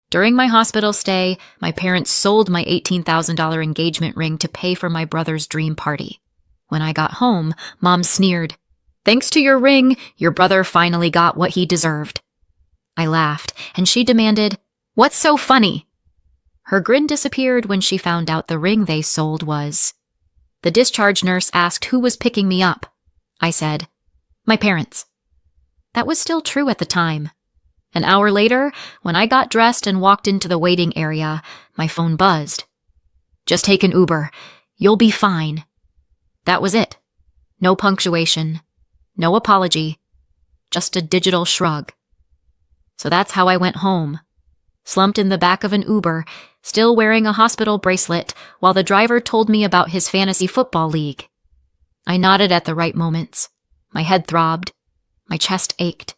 During my hospital stay, my parents sold my $18,000 engagement ring to pay for my brother's dream party. When I got home, Mom sneered, "Thanks to your ring, your brother finally got what he deserved." I laughed, and she demanded, "What's so funny?" Her grin disappeared when she found out the ring they sold was. The discharge nurse asked who was picking me up. I said, "My parents." That was still true at the time. An hour later, when I got dressed and walked into the waiting area, my phone buzzed. "Just take an Uber. You'll be fine." That was it. No punctuation. No apology. Just a digital shrug. So that's how I went home. Slumped in the back of an Uber, still wearing a hospital bracelet, while the driver told me about his fantasy football league. I nodded at the right moments. My head throbbed. My chest ached.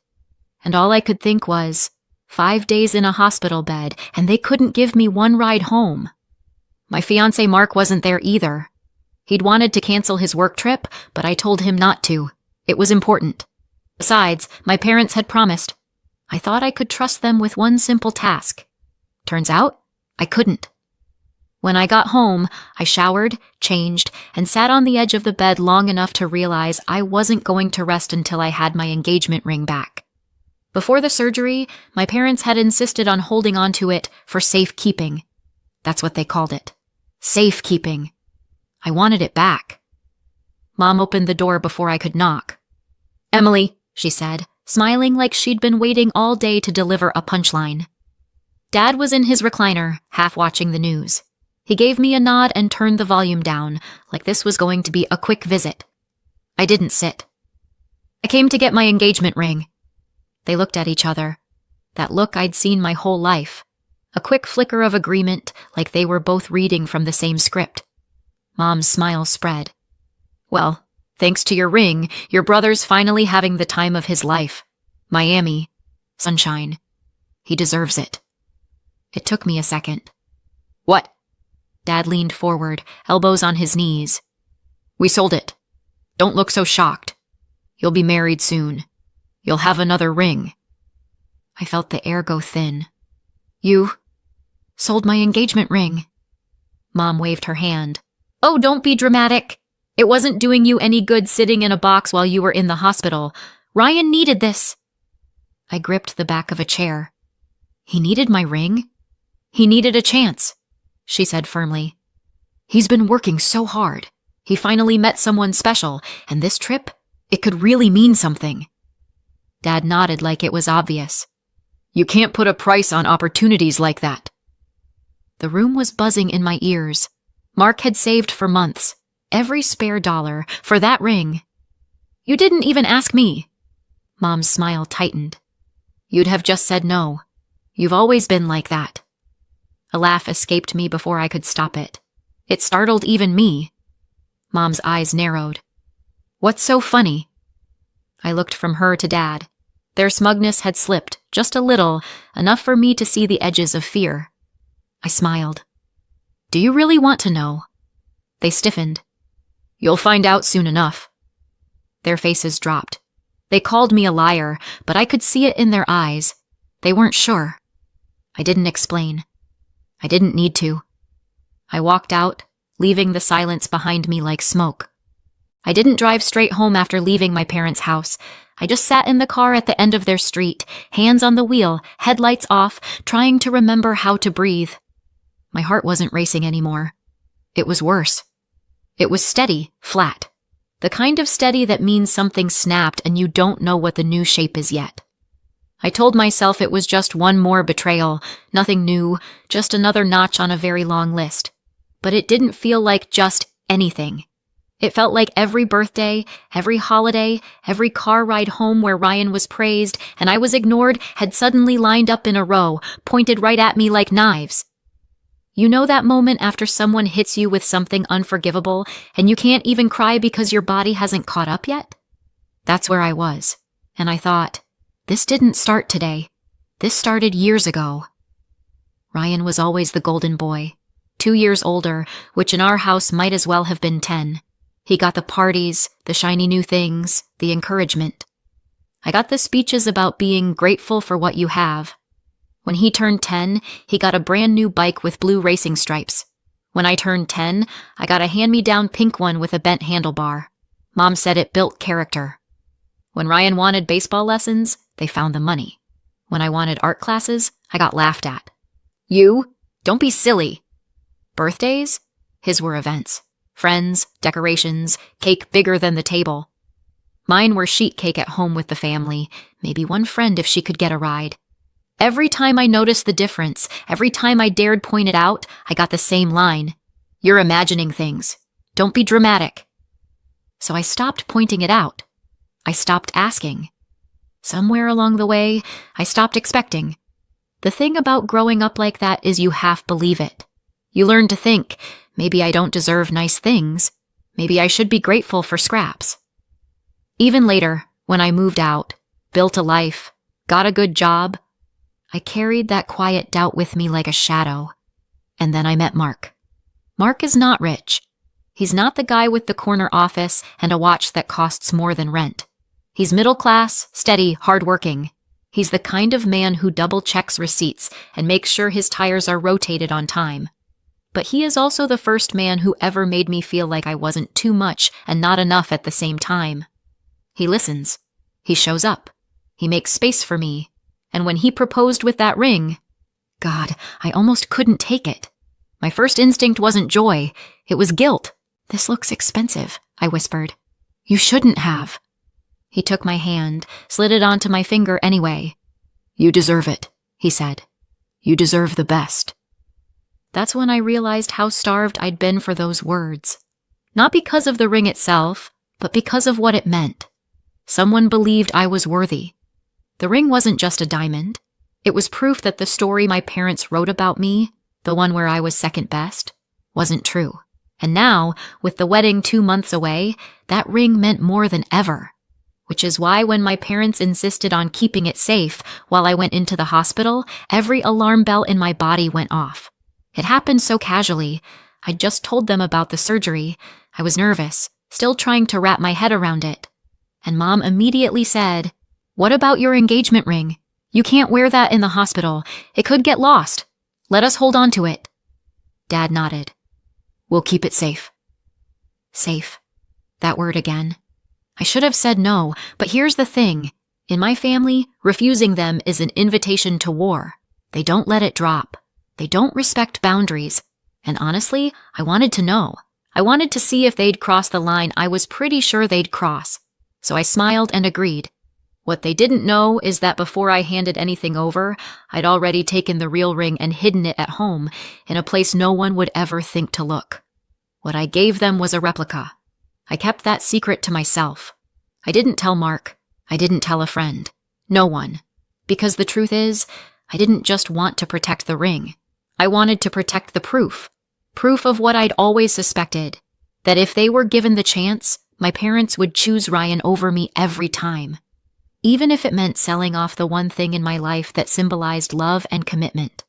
And all I could think was, 5 days in a hospital bed, and they couldn't give me one ride home. My fiancé Mark wasn't there either. He'd wanted to cancel his work trip, but I told him not to. It was important. Besides, my parents had promised. I thought I could trust them with one simple task. Turns out, I couldn't. When I got home, I showered, changed, and sat on the edge of the bed long enough to realize I wasn't going to rest until I had my engagement ring back. Before the surgery, my parents had insisted on holding on to it for safekeeping. That's what they called it. Safekeeping. I wanted it back. Mom opened the door before I could knock. "Emily," she said, smiling like she'd been waiting all day to deliver a punchline. Dad was in his recliner, half watching the news. He gave me a nod and turned the volume down, like this was going to be a quick visit. I didn't sit. "I came to get my engagement ring." They looked at each other. That look I'd seen my whole life. A quick flicker of agreement, like they were both reading from the same script. Mom's smile spread. "Well, thanks to your ring, your brother's finally having the time of his life. Miami. Sunshine. He deserves it." It took me a second. "What?" Dad leaned forward, elbows on his knees. "We sold it. Don't look so shocked. You'll be married soon. You'll have another ring." I felt the air go thin. "You sold my engagement ring." Mom waved her hand. "Oh, don't be dramatic. It wasn't doing you any good sitting in a box while you were in the hospital. Ryan needed this." I gripped the back of a chair. "He needed my ring? He needed a chance," she said firmly. "He's been working so hard. He finally met someone special, and this trip, it could really mean something." Dad nodded like it was obvious. "You can't put a price on opportunities like that." The room was buzzing in my ears. Mark had saved for months, every spare dollar, for that ring. "You didn't even ask me." Mom's smile tightened. "You'd have just said no. You've always been like that." A laugh escaped me before I could stop it. It startled even me. Mom's eyes narrowed. "What's so funny?" I looked from her to Dad. Their smugness had slipped, just a little, enough for me to see the edges of fear. I smiled. "Do you really want to know?" They stiffened. "You'll find out soon enough." Their faces dropped. They called me a liar, but I could see it in their eyes. They weren't sure. I didn't explain. I didn't need to. I walked out, leaving the silence behind me like smoke. I didn't drive straight home after leaving my parents' house. I just sat in the car at the end of their street, hands on the wheel, headlights off, trying to remember how to breathe. My heart wasn't racing anymore. It was worse. It was steady, flat. The kind of steady that means something snapped and you don't know what the new shape is yet. I told myself it was just one more betrayal, nothing new, just another notch on a very long list. But it didn't feel like just anything. It felt like every birthday, every holiday, every car ride home where Ryan was praised and I was ignored had suddenly lined up in a row, pointed right at me like knives. You know that moment after someone hits you with something unforgivable and you can't even cry because your body hasn't caught up yet? That's where I was, and I thought, this didn't start today. This started years ago. Ryan was always the golden boy, 2 years older, which in our house might as well have been 10. He got the parties, the shiny new things, the encouragement. I got the speeches about being grateful for what you have. When he turned 10, he got a brand new bike with blue racing stripes. When I turned 10, I got a hand-me-down pink one with a bent handlebar. Mom said it built character. When Ryan wanted baseball lessons, they found the money. When I wanted art classes, I got laughed at. You? Don't be silly. Birthdays? His were events. Friends, decorations, cake bigger than the table. Mine were sheet cake at home with the family, maybe one friend if she could get a ride. Every time I noticed the difference, every time I dared point it out, I got the same line. You're imagining things. Don't be dramatic. So I stopped pointing it out. I stopped asking. Somewhere along the way, I stopped expecting. The thing about growing up like that is you half believe it. You learn to think, maybe I don't deserve nice things. Maybe I should be grateful for scraps. Even later, when I moved out, built a life, got a good job, I carried that quiet doubt with me like a shadow. And then I met Mark. Mark is not rich. He's not the guy with the corner office and a watch that costs more than rent. He's middle class, steady, hardworking. He's the kind of man who double-checks receipts and makes sure his tires are rotated on time. But he is also the first man who ever made me feel like I wasn't too much and not enough at the same time. He listens. He shows up. He makes space for me. And when he proposed with that ring, God, I almost couldn't take it. My first instinct wasn't joy. It was guilt. This looks expensive, I whispered. You shouldn't have. He took my hand, slid it onto my finger anyway. You deserve it, he said. You deserve the best. That's when I realized how starved I'd been for those words. Not because of the ring itself, but because of what it meant. Someone believed I was worthy. The ring wasn't just a diamond. It was proof that the story my parents wrote about me, the one where I was second best, wasn't true. And now, with the wedding 2 months away, that ring meant more than ever. Which is why when my parents insisted on keeping it safe while I went into the hospital, every alarm bell in my body went off. It happened so casually. I'd just told them about the surgery. I was nervous, still trying to wrap my head around it. And Mom immediately said, "What about your engagement ring? You can't wear that in the hospital. It could get lost. Let us hold on to it." Dad nodded. "We'll keep it safe." Safe. That word again. I should have said no, but here's the thing. In my family, refusing them is an invitation to war. They don't let it drop. They don't respect boundaries. And honestly, I wanted to know. I wanted to see if they'd cross the line I was pretty sure they'd cross. So I smiled and agreed. What they didn't know is that before I handed anything over, I'd already taken the real ring and hidden it at home in a place no one would ever think to look. What I gave them was a replica. I kept that secret to myself. I didn't tell Mark. I didn't tell a friend. No one. Because the truth is, I didn't just want to protect the ring. I wanted to protect the proof. Proof of what I'd always suspected. That if they were given the chance, my parents would choose Ryan over me every time. Even if it meant selling off the one thing in my life that symbolized love and commitment.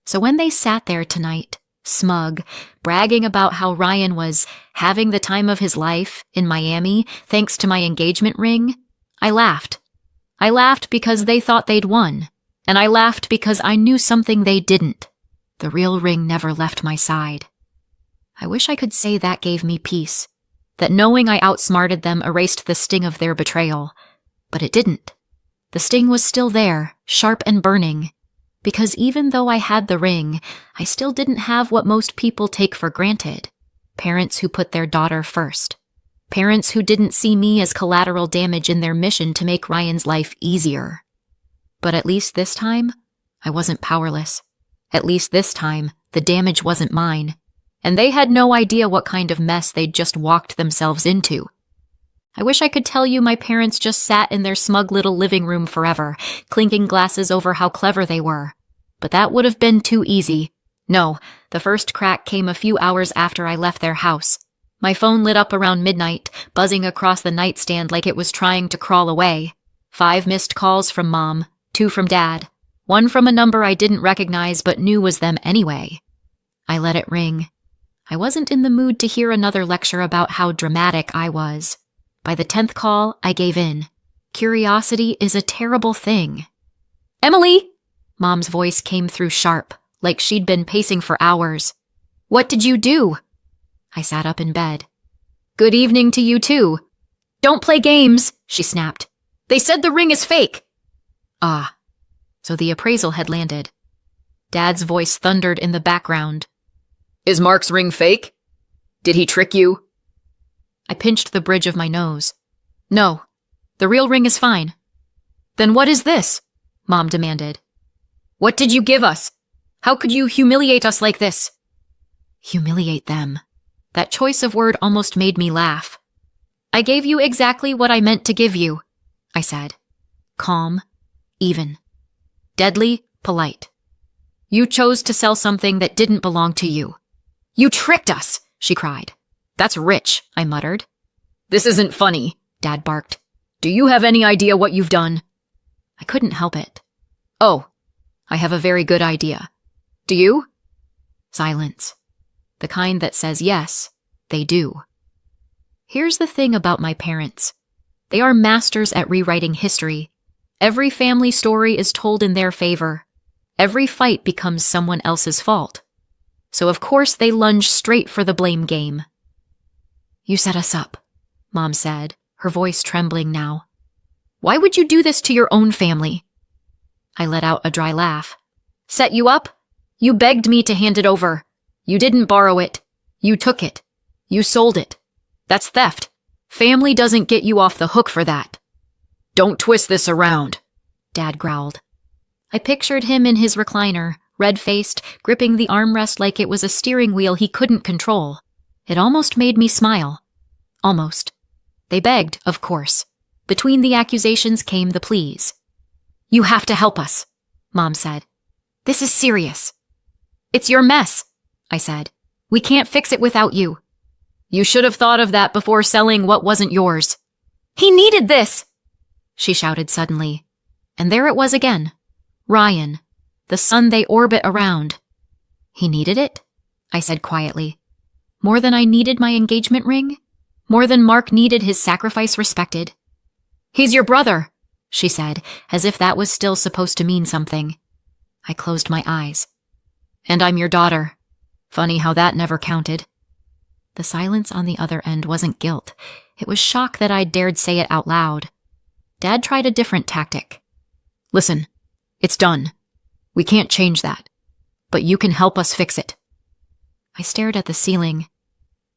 So when they sat there tonight, smug, bragging about how Ryan was having the time of his life in Miami thanks to my engagement ring, I laughed. I laughed because they thought they'd won, and I laughed because I knew something they didn't. The real ring never left my side. I wish I could say that gave me peace, that knowing I outsmarted them erased the sting of their betrayal, but it didn't. The sting was still there, sharp and burning. Because even though I had the ring, I still didn't have what most people take for granted. Parents who put their daughter first. Parents who didn't see me as collateral damage in their mission to make Ryan's life easier. But at least this time, I wasn't powerless. At least this time, the damage wasn't mine. And they had no idea what kind of mess they'd just walked themselves into. I wish I could tell you my parents just sat in their smug little living room forever, clinking glasses over how clever they were. But that would have been too easy. No, the first crack came a few hours after I left their house. My phone lit up around midnight, buzzing across the nightstand like it was trying to crawl away. 5 missed calls from Mom, 2 from Dad, 1 from a number I didn't recognize but knew was them anyway. I let it ring. I wasn't in the mood to hear another lecture about how dramatic I was. By the 10th call, I gave in. Curiosity is a terrible thing. "Emily!" Mom's voice came through sharp, like she'd been pacing for hours. What did you do? I sat up in bed. Good evening to you too. Don't play games, she snapped. They said the ring is fake. Ah, so the appraisal had landed. Dad's voice thundered in the background. Is Mark's ring fake? Did he trick you? I pinched the bridge of my nose. No, the real ring is fine. Then what is this? Mom demanded. What did you give us? How could you humiliate us like this? Humiliate them. That choice of word almost made me laugh. I gave you exactly what I meant to give you, I said. Calm, even. Deadly, polite. You chose to sell something that didn't belong to you. You tricked us, she cried. That's rich, I muttered. This isn't funny, Dad barked. Do you have any idea what you've done? I couldn't help it. Oh, I have a very good idea. Do you? Silence. The kind that says yes, they do. Here's the thing about my parents. They are masters at rewriting history. Every family story is told in their favor. Every fight becomes someone else's fault. So of course they lunge straight for the blame game. You set us up, Mom said, her voice trembling now. Why would you do this to your own family? I let out a dry laugh. Set you up? You begged me to hand it over. You didn't borrow it. You took it. You sold it. That's theft. Family doesn't get you off the hook for that. Don't twist this around, Dad growled. I pictured him in his recliner, red-faced, gripping the armrest like it was a steering wheel he couldn't control. It almost made me smile. Almost. They begged, of course. Between the accusations came the pleas. You have to help us, Mom said. This is serious. It's your mess, I said. We can't fix it without you. You should have thought of that before selling what wasn't yours. He needed this, she shouted suddenly. And there it was again. Ryan, the sun they orbit around. He needed it? I said quietly. More than I needed my engagement ring? More than Mark needed his sacrifice respected? He's your brother, she said, as if that was still supposed to mean something. I closed my eyes. And I'm your daughter. Funny how that never counted. The silence on the other end wasn't guilt. It was shock that I dared say it out loud. Dad tried a different tactic. Listen, it's done. We can't change that. But you can help us fix it. I stared at the ceiling.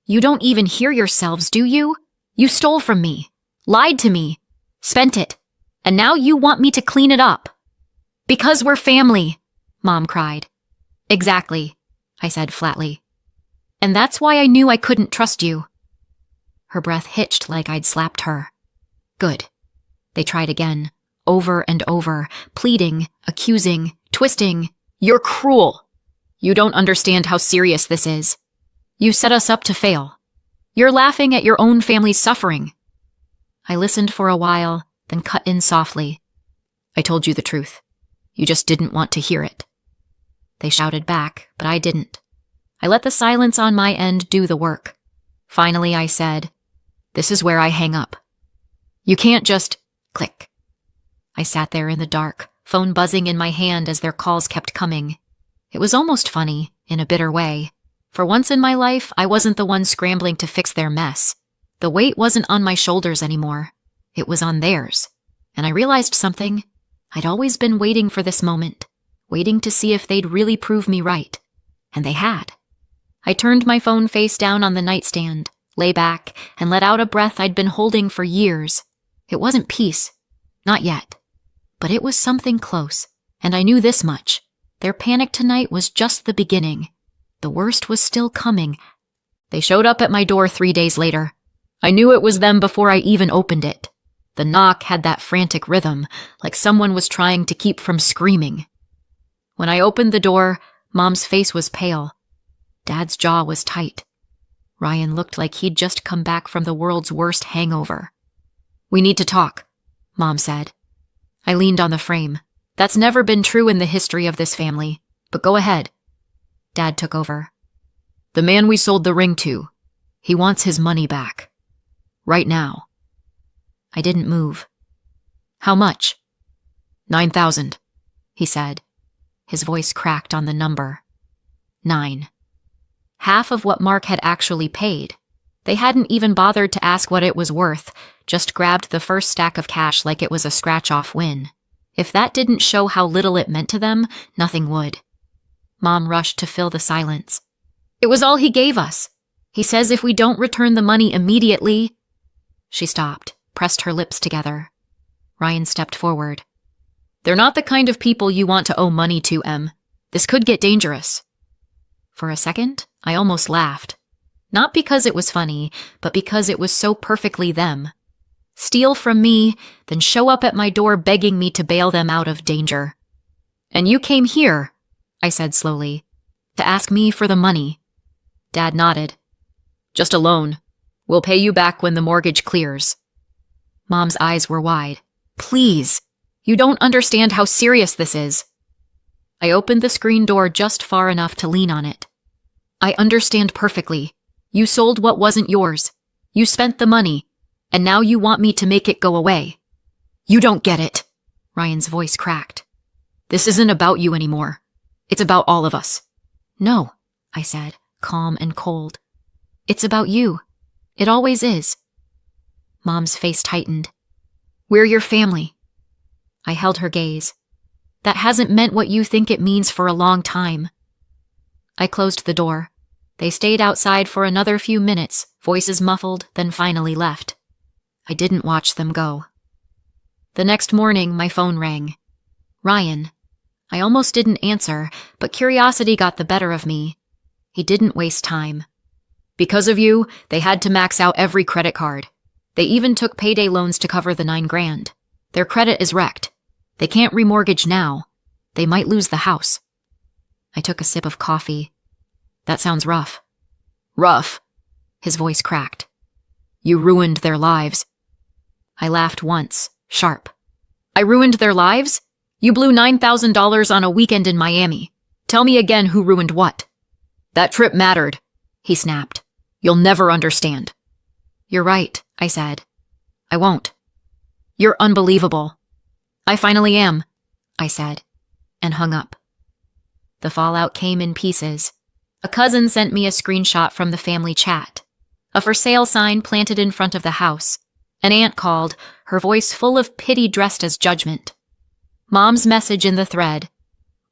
You don't even hear yourselves, do you? You stole from me, lied to me, spent it, and now you want me to clean it up. Because we're family, Mom cried. Exactly, I said flatly. And that's why I knew I couldn't trust you. Her breath hitched like I'd slapped her. Good. They tried again, over and over, pleading, accusing, twisting. You're cruel. You don't understand how serious this is. You set us up to fail. You're laughing at your own family's suffering. I listened for a while, then cut in softly. I told you the truth. You just didn't want to hear it. They shouted back, but I didn't. I let the silence on my end do the work. Finally, I said, this is where I hang up. You can't just click. I sat there in the dark, phone buzzing in my hand as their calls kept coming. It was almost funny, in a bitter way. For once in my life, I wasn't the one scrambling to fix their mess. The weight wasn't on my shoulders anymore. It was on theirs. And I realized something. I'd always been waiting for this moment, waiting to see if they'd really prove me right. And they had. I turned my phone face down on the nightstand, lay back, and let out a breath I'd been holding for years. It wasn't peace. Not yet. But it was something close. And I knew this much. Their panic tonight was just the beginning. The worst was still coming. They showed up at my door 3 days later. I knew it was them before I even opened it. The knock had that frantic rhythm, like someone was trying to keep from screaming. When I opened the door, Mom's face was pale. Dad's jaw was tight. Ryan looked like he'd just come back from the world's worst hangover. We need to talk, Mom said. I leaned on the frame. That's never been true in the history of this family, but go ahead. Dad took over. The man we sold the ring to, he wants his money back. Right now. I didn't move. How much? 9,000, he said. His voice cracked on the number. 9. Half of what Mark had actually paid. They hadn't even bothered to ask what it was worth, just grabbed the first stack of cash like it was a scratch-off win. If that didn't show how little it meant to them, nothing would. Mom rushed to fill the silence. It was all he gave us. He says if we don't return the money immediately... She stopped, pressed her lips together. Ryan stepped forward. They're not the kind of people you want to owe money to, Em. This could get dangerous. For a second, I almost laughed. Not because it was funny, but because it was so perfectly them. Steal from me, then show up at my door begging me to bail them out of danger. And you came here, I said slowly, to ask me for the money. Dad nodded. Just a loan. We'll pay you back when the mortgage clears. Mom's eyes were wide. Please, you don't understand how serious this is. I opened the screen door just far enough to lean on it. I understand perfectly. You sold what wasn't yours. You spent the money, and now you want me to make it go away. You don't get it. Ryan's voice cracked. This isn't about you anymore. It's about all of us. No, I said, calm and cold. It's about you. It always is. Mom's face tightened. We're your family. I held her gaze. That hasn't meant what you think it means for a long time. I closed the door. They stayed outside for another few minutes, voices muffled, then finally left. I didn't watch them go. The next morning, my phone rang. Ryan. I almost didn't answer, but curiosity got the better of me. He didn't waste time. Because of you, they had to max out every credit card. They even took payday loans to cover the $9,000. Their credit is wrecked. They can't remortgage now. They might lose the house. I took a sip of coffee. That sounds rough. Rough. His voice cracked. You ruined their lives. I laughed once, sharp. I ruined their lives? You blew $9,000 on a weekend in Miami. Tell me again who ruined what. That trip mattered, he snapped. You'll never understand. You're right, I said. I won't. You're unbelievable. I finally am, I said, and hung up. The fallout came in pieces. A cousin sent me a screenshot from the family chat. A for sale sign planted in front of the house. An aunt called, her voice full of pity dressed as judgment. Mom's message in the thread.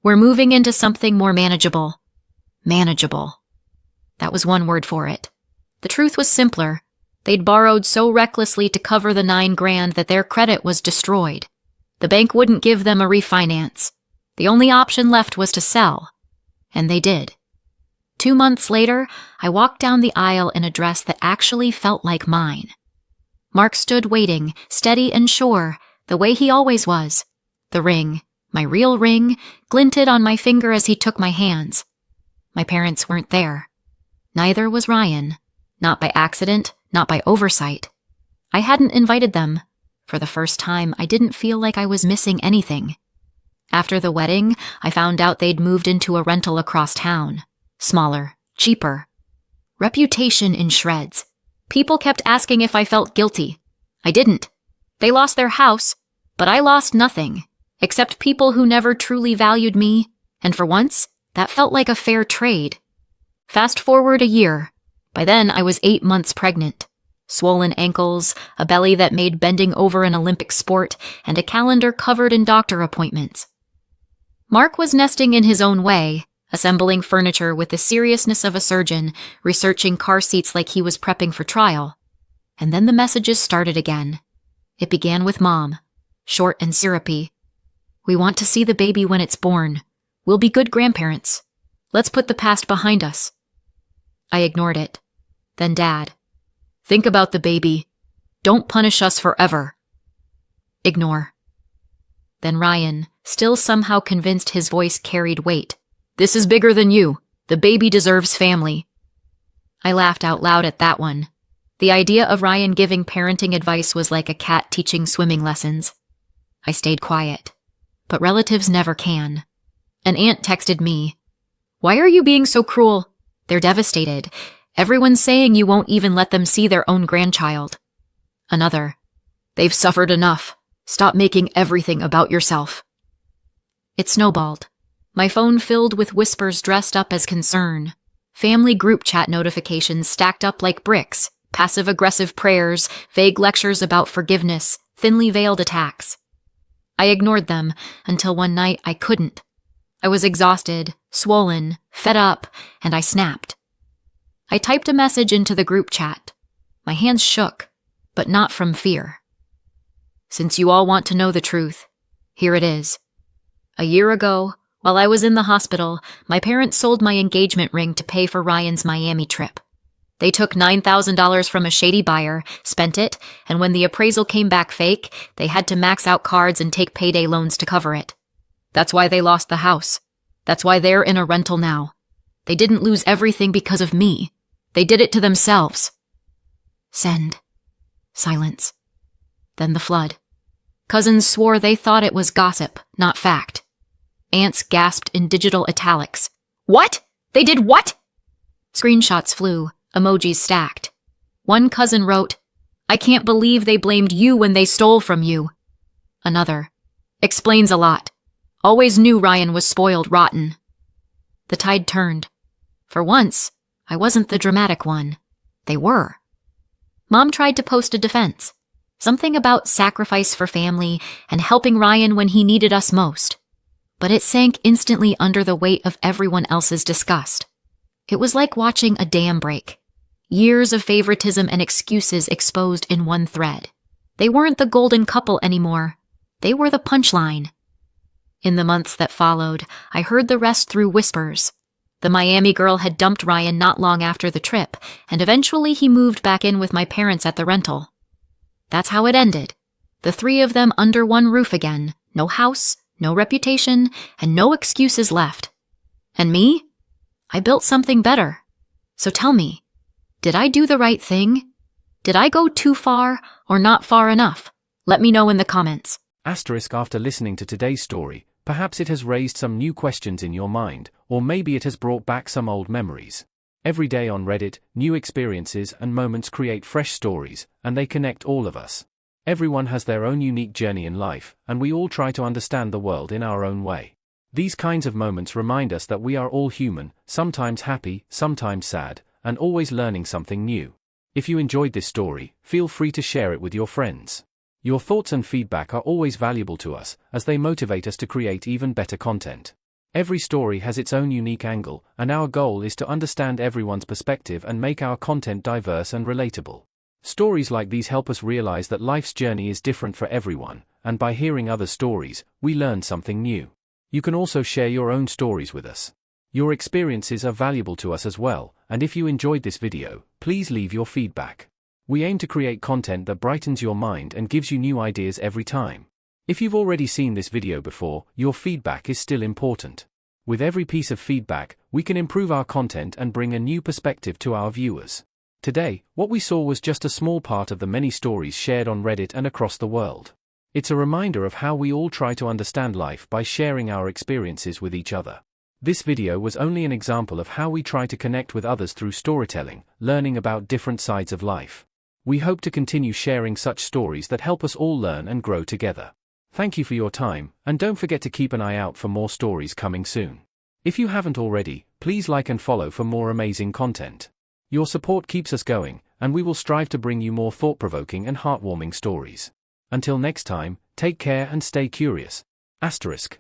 We're moving into something more manageable. Manageable. That was one word for it. The truth was simpler. They'd borrowed so recklessly to cover the $9,000 that their credit was destroyed. The bank wouldn't give them a refinance. The only option left was to sell. And they did. 2 months later, I walked down the aisle in a dress that actually felt like mine. Mark stood waiting, steady and sure, the way he always was. The ring, my real ring, glinted on my finger as he took my hands. My parents weren't there. Neither was Ryan. Not by accident, not by oversight. I hadn't invited them. For the first time, I didn't feel like I was missing anything. After the wedding, I found out they'd moved into a rental across town. Smaller, cheaper. Reputation in shreds. People kept asking if I felt guilty. I didn't. They lost their house, but I lost nothing, except people who never truly valued me, and for once, that felt like a fair trade. Fast forward a year. By then, I was 8 months pregnant. Swollen ankles, a belly that made bending over an Olympic sport, and a calendar covered in doctor appointments. Mark was nesting in his own way, assembling furniture with the seriousness of a surgeon, researching car seats like he was prepping for trial. And then the messages started again. It began with Mom, short and syrupy. We want to see the baby when it's born. We'll be good grandparents. Let's put the past behind us. I ignored it. Then Dad. Think about the baby. Don't punish us forever. Ignore. Then Ryan, still somehow convinced his voice carried weight. This is bigger than you. The baby deserves family. I laughed out loud at that one. The idea of Ryan giving parenting advice was like a cat teaching swimming lessons. I stayed quiet. But relatives never can. An aunt texted me. Why are you being so cruel? They're devastated. Everyone's saying you won't even let them see their own grandchild. Another. They've suffered enough. Stop making everything about yourself. It snowballed. My phone filled with whispers dressed up as concern. Family group chat notifications stacked up like bricks, passive-aggressive prayers, vague lectures about forgiveness, thinly veiled attacks. I ignored them until one night I couldn't. I was exhausted, swollen, fed up, and I snapped. I typed a message into the group chat. My hands shook, but not from fear. Since you all want to know the truth, here it is. A year ago, while I was in the hospital, my parents sold my engagement ring to pay for Ryan's Miami trip. They took $9,000 from a shady buyer, spent it, and when the appraisal came back fake, they had to max out cards and take payday loans to cover it. That's why they lost the house. That's why they're in a rental now. They didn't lose everything because of me. They did it to themselves. Send. Silence. Then the flood. Cousins swore they thought it was gossip, not fact. Aunts gasped in digital italics. What? They did what? Screenshots flew, emojis stacked. One cousin wrote, I can't believe they blamed you when they stole from you. Another, explains a lot. Always knew Ryan was spoiled rotten. The tide turned. For once, I wasn't the dramatic one. They were. Mom tried to post a defense. Something about sacrifice for family and helping Ryan when he needed us most. But it sank instantly under the weight of everyone else's disgust. It was like watching a dam break. Years of favoritism and excuses exposed in one thread. They weren't the golden couple anymore. They were the punchline. In the months that followed, I heard the rest through whispers. The Miami girl had dumped Ryan not long after the trip, and eventually he moved back in with my parents at the rental. That's how it ended. The three of them under one roof again. No house, no reputation, and no excuses left. And me? I built something better. So tell me, did I do the right thing? Did I go too far or not far enough? Let me know in the comments. After listening to today's story, perhaps it has raised some new questions in your mind, or maybe it has brought back some old memories. Every day on Reddit, new experiences and moments create fresh stories, and they connect all of us. Everyone has their own unique journey in life, and we all try to understand the world in our own way. These kinds of moments remind us that we are all human, sometimes happy, sometimes sad, and always learning something new. If you enjoyed this story, feel free to share it with your friends. Your thoughts and feedback are always valuable to us, as they motivate us to create even better content. Every story has its own unique angle, and our goal is to understand everyone's perspective and make our content diverse and relatable. Stories like these help us realize that life's journey is different for everyone, and by hearing other stories, we learn something new. You can also share your own stories with us. Your experiences are valuable to us as well, and if you enjoyed this video, please leave your feedback. We aim to create content that brightens your mind and gives you new ideas every time. If you've already seen this video before, your feedback is still important. With every piece of feedback, we can improve our content and bring a new perspective to our viewers. Today, what we saw was just a small part of the many stories shared on Reddit and across the world. It's a reminder of how we all try to understand life by sharing our experiences with each other. This video was only an example of how we try to connect with others through storytelling, learning about different sides of life. We hope to continue sharing such stories that help us all learn and grow together. Thank you for your time, and don't forget to keep an eye out for more stories coming soon. If you haven't already, please like and follow for more amazing content. Your support keeps us going, and we will strive to bring you more thought-provoking and heartwarming stories. Until next time, take care and stay curious. **